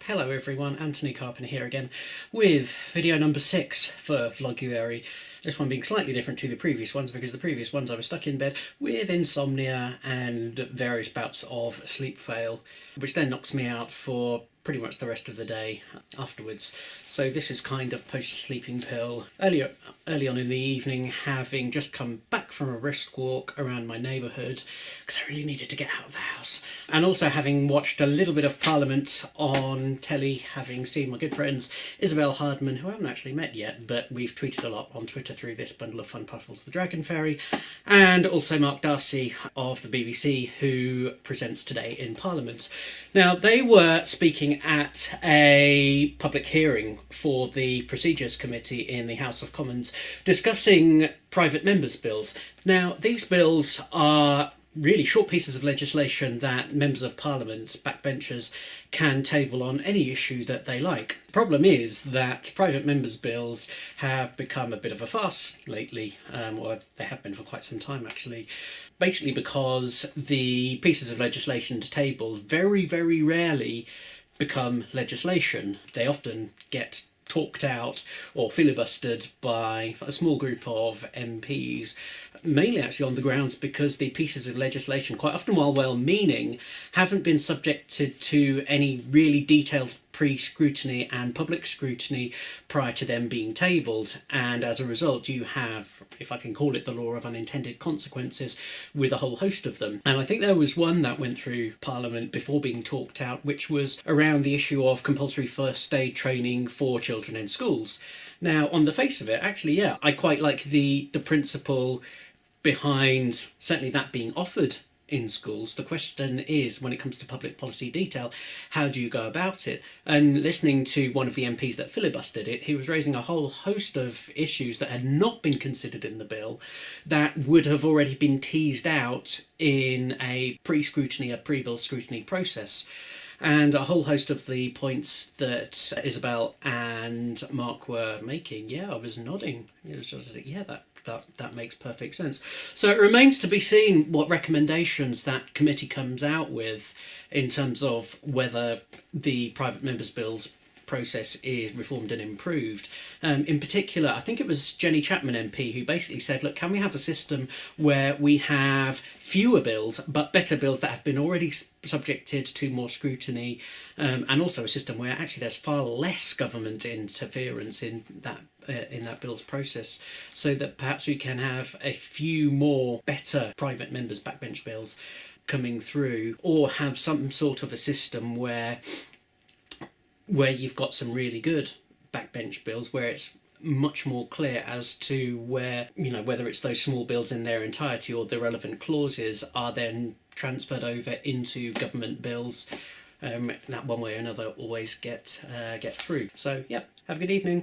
Hello everyone, Antony Carpen here again with video number 6 for Vloguary. This one being slightly different to the previous ones because the previous ones I was stuck in bed with insomnia and various bouts of sleep fail, which then knocks me out for pretty much the rest of the day afterwards. So this is kind of post-sleeping pill. Early on in the evening, having just come back from a brisk walk around my neighbourhood because I really needed to get out of the house, and also having watched a little bit of Parliament on telly, having seen my good friends Isabel Hardman, who I haven't actually met yet, but we've tweeted a lot on Twitter through this bundle of fun puzzles, The Dragon Fairy, and also Mark Darcy of the BBC, who presents today in Parliament. Now, they were speaking at a public hearing for the Procedures Committee in the House of Commons discussing private members' bills. Now, these bills are really short pieces of legislation that members of Parliament, backbenchers, can table on any issue that they like. The problem is that private members' bills have become a bit of a farce lately, or they have been for quite some time actually, basically because the pieces of legislation to table very, very rarely become legislation. They often get talked out or filibustered by a small group of MPs, mainly actually on the grounds because the pieces of legislation, quite often while well-meaning, haven't been subjected to any really detailed pre-scrutiny and public scrutiny prior to them being tabled, and as a result you have, if I can call it, the law of unintended consequences with a whole host of them. And I think there was one that went through Parliament before being talked out, which was around the issue of compulsory first aid training for children in schools. Now, on the face of it, actually, yeah, I quite like the principle behind certainly that being offered in schools. The question is, when it comes to public policy detail, how do you go about it? And listening to one of the MPs that filibustered it, he was raising a whole host of issues that had not been considered in the bill that would have already been teased out in a pre-scrutiny, a pre-bill scrutiny process. And a whole host of the points that Isabel and Mark were making, yeah, I was nodding. It was just like, yeah, that makes perfect sense. So it remains to be seen what recommendations that committee comes out with in terms of whether the private members' bills process is reformed and improved. In particular, I think it was Jenny Chapman MP who basically said, look, can we have a system where we have fewer bills but better bills that have been already subjected to more scrutiny, and also a system where actually there's far less government interference in that bill's process, so that perhaps we can have a few more better private members' backbench bills coming through, or have some sort of a system where you've got some really good backbench bills where it's much more clear as to where, whether it's those small bills in their entirety or the relevant clauses are then transferred over into government bills, that one way or another always get through. So yeah, have a good evening.